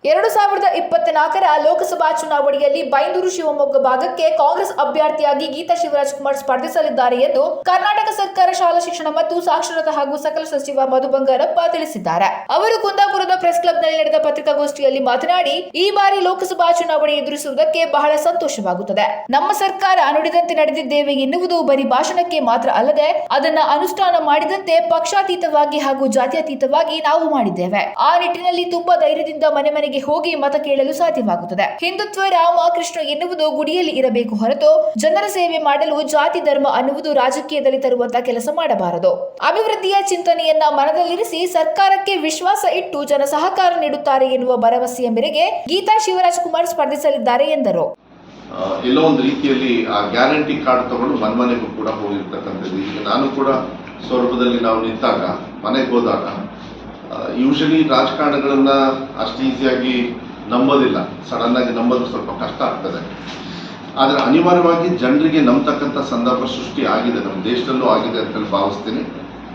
2024ರ ಲೋಕಸಭಾ ಚುನಾವಣೆಯಲ್ಲಿ ಬೈಂದೂರು ಶಿವಮೊಗ್ಗ ಭಾಗಕ್ಕೆ ಕಾಂಗ್ರೆಸ್ ಅಭ್ಯರ್ಥಿಯಾಗಿ ಗೀತಾ ಶಿವರಾಜ್ ಕುಮಾರ್ ಸ್ಪರ್ಧಿಸಲಿದ್ದಾರೆ ಎಂದು ಕರ್ನಾಟಕ ಸರ್ಕಾರ ಶಾಲಾ ಶಿಕ್ಷಣ ಮತ್ತು ಸಾಕ್ಷರತಾ ಹಾಗೂ ಸಕಲ ಸಚಿವ ಮಧು ಬಂಗಾರಪ್ಪ ತಿಳಿಸಿದ್ದಾರೆ. ಅವರು ಕುಂದಾಪುರದ ಪ್ರೆಸ್ ಕ್ಲಬ್ನಲ್ಲಿ ನಡೆದ ಪತ್ರಿಕಾಗೋಷ್ಠಿಯಲ್ಲಿ ಮಾತನಾಡಿ, ಈ ಬಾರಿ ಲೋಕಸಭಾ ಚುನಾವಣೆ ಎದುರಿಸುವುದಕ್ಕೆ ಬಹಳ ಸಂತೋಷವಾಗುತ್ತದೆ. ನಮ್ಮ ಸರ್ಕಾರ ನುಡಿದಂತೆ ನಡೆದಿದ್ದೇವೆ ಎನ್ನುವುದು ಬರೀ ಭಾಷಣಕ್ಕೆ ಮಾತ್ರ ಅಲ್ಲದೆ ಅದನ್ನ ಅನುಷ್ಠಾನ ಮಾಡಿದಂತೆ ಪಕ್ಷಾತೀತವಾಗಿ ಹಾಗೂ ಜಾತ್ಯತೀತವಾಗಿ ನಾವು ಮಾಡಿದ್ದೇವೆ. ಆ ನಿಟ್ಟಿನಲ್ಲಿ ತುಂಬಾ ಧೈರ್ಯದಿಂದ ಮನೆ ಮನೆಗೆ ಹೋಗಿ ಮತ ಕೇಳಲು ಸಾಧ್ಯವಾಗುತ್ತದೆ. ಹಿಂದುತ್ವ ರಾಮ ಕೃಷ್ಣ ಎನ್ನುವುದು ಗುಡಿಯಲ್ಲಿ ಇರಬೇಕು ಹೊರತು ಜನರ ಸೇವೆ ಮಾಡಲು ಜಾತಿ ಧರ್ಮ ಅನ್ನುವುದು ರಾಜಕೀಯದಲ್ಲಿ ತರುವಂತಹ ಕೆಲಸ ಮಾಡಬಾರದು. ಅಭಿವೃದ್ಧಿಯ ಚಿಂತನೆಯನ್ನ ಮನದಲ್ಲಿರಿಸಿ ಸರ್ಕಾರಕ್ಕೆ ವಿಶ್ವಾಸ ಇಟ್ಟು ಜನ ಸಹಕಾರ ನೀಡುತ್ತಾರೆ ಎನ್ನುವ ಭರವಸೆಯ ಮೇರೆಗೆ ಗೀತಾ ಶಿವರಾಜ್ ಕುಮಾರ್ ಸ್ಪರ್ಧಿಸಲಿದ್ದಾರೆ ಎಂದರು. ಎಲ್ಲೋ ಒಂದು ರೀತಿಯಲ್ಲಿ ಆ ಗ್ಯಾರಂಟಿ ಕಾರ್ಡ್ ತಗೊಂಡು ಮನೆಗೂ ಕೂಡ ಹೋಗಿರ್ತಕ್ಕಂಥದ್ದು. ಈಗ ನಾನು ಕೂಡ ಸ್ವರೂಪದಲ್ಲಿ ನಾವು ನಿಂತಾಗ ಮನೆಗೆ ಹೋದಾಗ ಯೂಶಲಿ ರಾಜಕಾರಣಗಳನ್ನ ಅಷ್ಟು ಈಸಿಯಾಗಿ ನಂಬೋದಿಲ್ಲ. ಸಡನ್ ಆಗಿ ನಂಬೋದು ಸ್ವಲ್ಪ ಕಷ್ಟ ಆಗ್ತದೆ. ಆದರೆ ಅನಿವಾರ್ಯವಾಗಿ ಜನರಿಗೆ ನಂಬತಕ್ಕಂಥ ಸಂದರ್ಭ ಸೃಷ್ಟಿ ಆಗಿದೆ. ನಮ್ಮ ದೇಶದಲ್ಲೂ ಆಗಿದೆ ಅಂತೇಳಿ ಭಾವಿಸ್ತೀನಿ.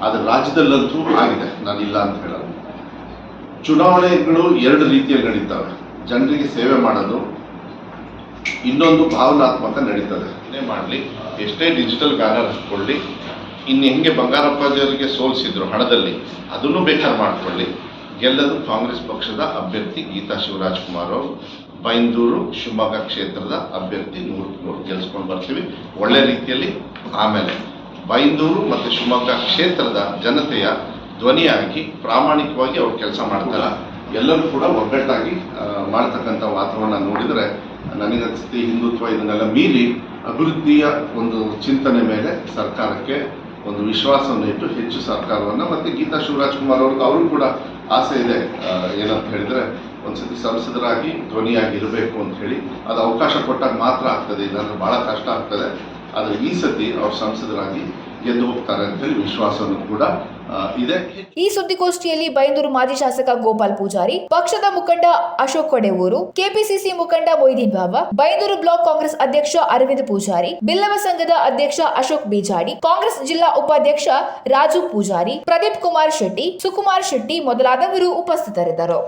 ಆದರೆ ರಾಜ್ಯದಲ್ಲಂತೂ ಆಗಿದೆ, ನಾನು ಇಲ್ಲ ಅಂತ ಹೇಳಲ್ಲ. ಚುನಾವಣೆಗಳು ಎರಡು ರೀತಿಯಲ್ಲಿ ನಡೀತವೆ. ಜನರಿಗೆ ಸೇವೆ ಮಾಡೋದು, ಇನ್ನೊಂದು ಭಾವನಾತ್ಮಕ ನಡೀತದೆ. ಏನೇ ಮಾಡಲಿ, ಎಷ್ಟೇ ಡಿಜಿಟಲ್ ಬ್ಯಾನರ್ ಹಾಕ್ಕೊಳ್ಳಿ, ಇನ್ನು ಹೆಂಗೆ ಬಂಗಾರಪ್ಪಾಜಿಯವರಿಗೆ ಸೋಲಿಸಿದ್ರು ಹಣದಲ್ಲಿ, ಅದನ್ನು ಬೇಕಾದ್ರೆ ಮಾಡಿಕೊಳ್ಳಿ. ಗೆಲ್ಲದು ಕಾಂಗ್ರೆಸ್ ಪಕ್ಷದ ಅಭ್ಯರ್ಥಿ ಗೀತಾ ಶಿವರಾಜ್ ಕುಮಾರ್ ಅವರು. ಬೈಂದೂರು ಶಿವಮೊಗ್ಗ ಕ್ಷೇತ್ರದ ಅಭ್ಯರ್ಥಿ 100% ಗೆಲ್ಸ್ಕೊಂಡು ಬರ್ತೀವಿ ಒಳ್ಳೆ ರೀತಿಯಲ್ಲಿ. ಆಮೇಲೆ ಬೈಂದೂರು ಮತ್ತು ಶಿವಮೊಗ್ಗ ಕ್ಷೇತ್ರದ ಜನತೆಯ ಧ್ವನಿಯಾಗಿ ಪ್ರಾಮಾಣಿಕವಾಗಿ ಅವ್ರು ಕೆಲಸ ಮಾಡ್ತಾರೆ. ಎಲ್ಲರೂ ಕೂಡ ಒಗ್ಗಟ್ಟಾಗಿ ಮಾಡ್ತಕ್ಕಂಥ ವಾತಾವರಣ ನೋಡಿದರೆ ನನಗನ್ಸುತ್ತೆ ಹಿಂದುತ್ವ ಇದನ್ನೆಲ್ಲ ಮೀರಿ ಅಭಿವೃದ್ಧಿಯ ಒಂದು ಚಿಂತನೆ ಮೇಲೆ ಸರ್ಕಾರಕ್ಕೆ ಒಂದು ವಿಶ್ವಾಸವನ್ನು ಇಟ್ಟು ಹೆಚ್ಚು ಸರ್ಕಾರವನ್ನು ಮತ್ತು ಗೀತಾ ಶಿವರಾಜ್ ಕುಮಾರ್ ಅವರು ಕೂಡ ಆಸೆ ಇದೆ. ಏನಂತ ಹೇಳಿದರೆ ಒಂದ್ಸತಿ ಸಂಸದರಾಗಿ ಧ್ವನಿಯಾಗಿ ಇರಬೇಕು ಅಂತ ಹೇಳಿ, ಅದು ಅವಕಾಶ ಕೊಟ್ಟಾಗ ಮಾತ್ರ ಆಗ್ತದೆ. ಇಲ್ಲಾಂದ್ರೆ ಭಾಳ ಕಷ್ಟ ಆಗ್ತದೆ. ಆದರೆ ಈ ಸತಿ ಅವ್ರು ಸಂಸದರಾಗಿ ಗೆದ್ದು ಹೋಗ್ತಾರೆ ಅಂತ ಹೇಳಿ ವಿಶ್ವಾಸವನ್ನು ಕೂಡ ಇದೆ. ಈ ಸುದ್ದಿಗೋಷ್ಠಿಯಲ್ಲಿ ಬೈಂದೂರು ಮಾಜಿ ಶಾಸಕ ಗೋಪಾಲ್ ಪೂಜಾರಿ, ಪಕ್ಷದ ಮುಖಂಡ ಅಶೋಕ್ ಕೊಡೆವೂರು, ಕೆಪಿಸಿಸಿ ಮುಖಂಡ ಮೊಯ್ದೀನ್ ಬಾಬಾ, ಬೈಂದೂರು ಬ್ಲಾಕ್ ಕಾಂಗ್ರೆಸ್ ಅಧ್ಯಕ್ಷ ಅರವಿಂದ್ ಪೂಜಾರಿ, ಬಿಲ್ಲವ ಸಂಘದ ಅಧ್ಯಕ್ಷ ಅಶೋಕ್ ಬಿಜಾಡಿ, ಕಾಂಗ್ರೆಸ್ ಜಿಲ್ಲಾ ಉಪಾಧ್ಯಕ್ಷ ರಾಜು ಪೂಜಾರಿ, ಪ್ರದೀಪ್ ಕುಮಾರ್ ಶೆಟ್ಟಿ, ಸುಕುಮಾರ್ ಶೆಟ್ಟಿ ಮೊದಲಾದವರು ಉಪಸ್ಥಿತರಿದ್ದರು.